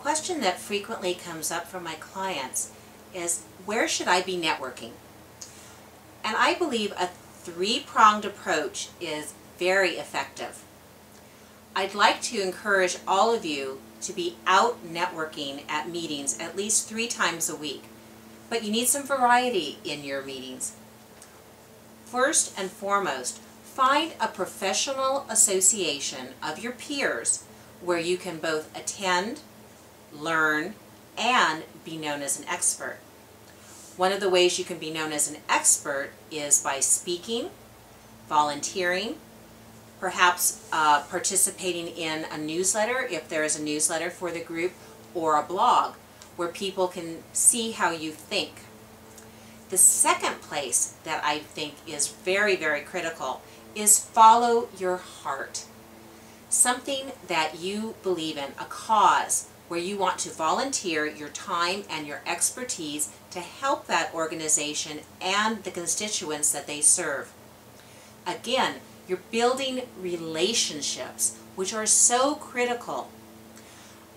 question that frequently comes up from my clients is, where should I be networking? And I believe a three-pronged approach is very effective. I'd like to encourage all of you to be out networking at meetings at least 3 times a week, but you need some variety in your meetings. First and foremost, find a professional association of your peers where you can both attend, learn, and be known as an expert. One of the ways you can be known as an expert is by speaking, volunteering, perhaps participating in a newsletter if there is a newsletter for the group, or a blog where people can see how you think. The second place that I think is very, very critical is follow your heart. Something that you believe in, a cause where you want to volunteer your time and your expertise to help that organization and the constituents that they serve. Again, you're building relationships, which are so critical.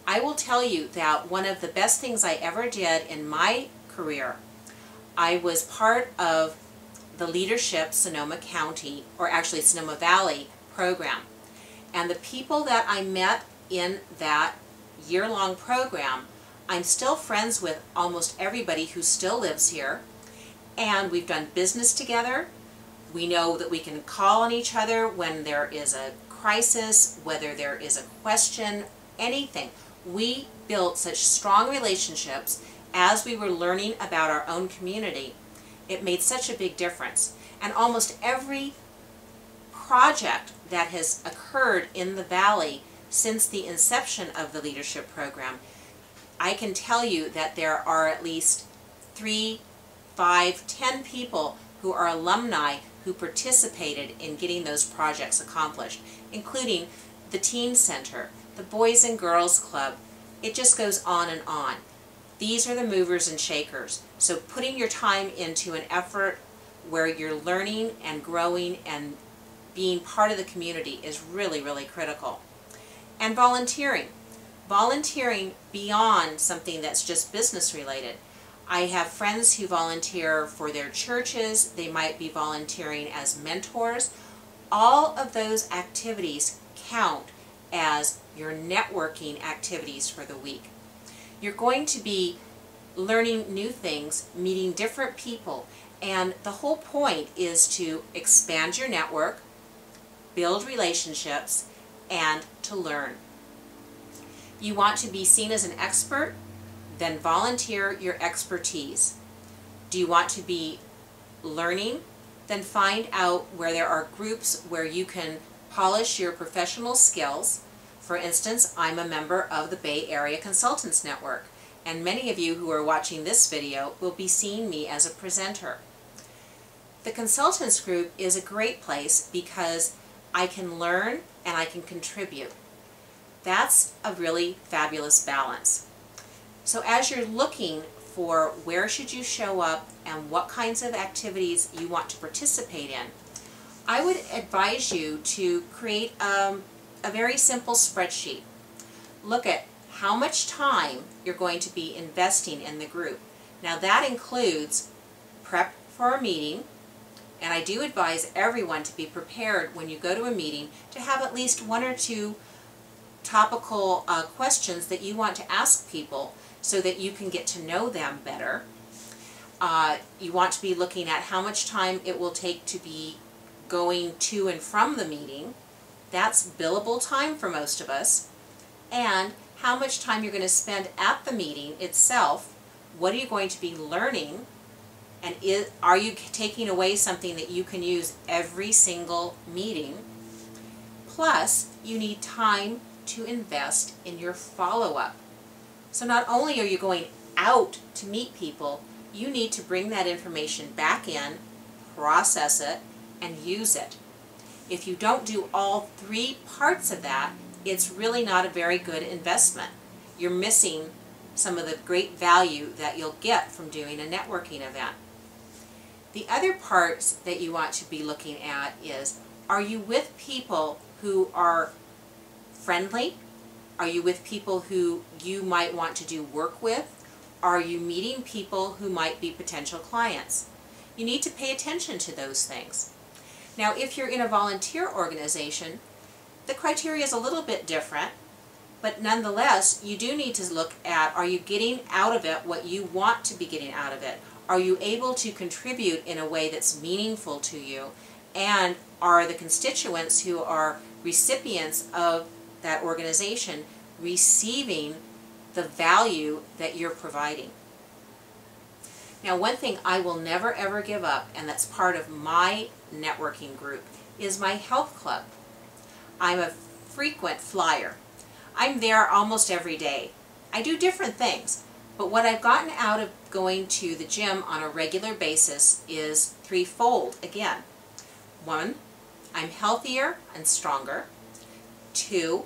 I will tell you that one of the best things I ever did in my career, I was part of the Leadership Sonoma County, or actually Sonoma Valley program. And the people that I met in that year-long program, I'm still friends with almost everybody who still lives here, and we've done business together. We know that we can call on each other when there is a crisis, whether there is a question, anything. We built such strong relationships as we were learning about our own community. It made such a big difference. And almost every project that has occurred in the Valley since the inception of the leadership program, I can tell you that there are at least 3, 5, 10 people who are alumni who participated in getting those projects accomplished, including the Teen Center, the Boys and Girls Club. It just goes on and on. These are the movers and shakers. So putting your time into an effort where you're learning and growing and being part of the community is really, really critical. And volunteering. Volunteering beyond something that's just business related. I have friends who volunteer for their churches. They might be volunteering as mentors. All of those activities count as your networking activities for the week. You're going to be learning new things, meeting different people, and the whole point is to expand your network, build relationships, and to learn. You want to be seen as an expert? Then volunteer your expertise. Do you want to be learning? Then find out where there are groups where you can polish your professional skills. For instance, I'm a member of the Bay Area Consultants Network, and many of you who are watching this video will be seeing me as a presenter. The Consultants Group is a great place because I can learn and I can contribute. That's a really fabulous balance. So as you're looking for where should you show up and what kinds of activities you want to participate in, I would advise you to create a very simple spreadsheet. Look at how much time you're going to be investing in the group. Now that includes prep for a meeting, and I do advise everyone to be prepared when you go to a meeting to have at least 1 or 2 topical questions that you want to ask people so that you can get to know them better. You want to be looking at how much time it will take to be going to and from the meeting. That's billable time for most of us. And how much time you're going to spend at the meeting itself. What are you going to be learning? And are you taking away something that you can use every single meeting? Plus, you need time to invest in your follow-up. So not only are you going out to meet people, you need to bring that information back in, process it, and use it. If you don't do all 3 parts of that, it's really not a very good investment. You're missing some of the great value that you'll get from doing a networking event. The other parts that you want to be looking at is, are you with people who are friendly? Are you with people who you might want to do work with? Are you meeting people who might be potential clients? You need to pay attention to those things. Now, if you're in a volunteer organization, the criteria is a little bit different, but nonetheless, you do need to look at, are you getting out of it what you want to be getting out of it? Are you able to contribute in a way that's meaningful to you? And are the constituents who are recipients of that organization receiving the value that you're providing? Now, one thing I will never ever give up, and that's part of my networking group, is my health club. I'm a frequent flyer. I'm there almost every day. I do different things, but what I've gotten out of going to the gym on a regular basis is threefold again. 1, I'm healthier and stronger. 2,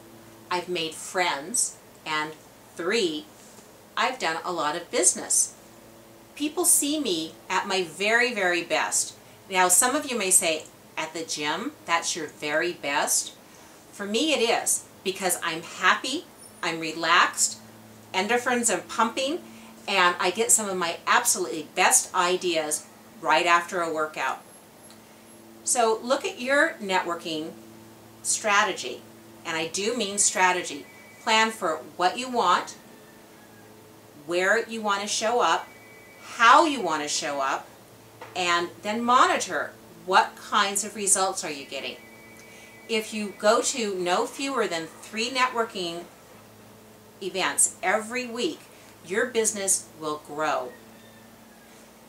I've made friends. And 3, I've done a lot of business. People see me at my very, very best. Now, some of you may say, at the gym, that's your very best. For me, it is, because I'm happy, I'm relaxed, endorphins are pumping, and I get some of my absolutely best ideas right after a workout. So look at your networking strategy, and I do mean strategy. Plan for what you want, where you want to show up, how you want to show up, and then monitor what kinds of results are you getting. If you go to no fewer than 3 networking events every week, your business will grow.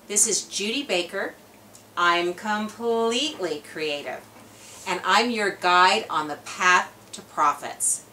This is Judy Baker. I'm completely creative, and I'm your guide on the path to profits.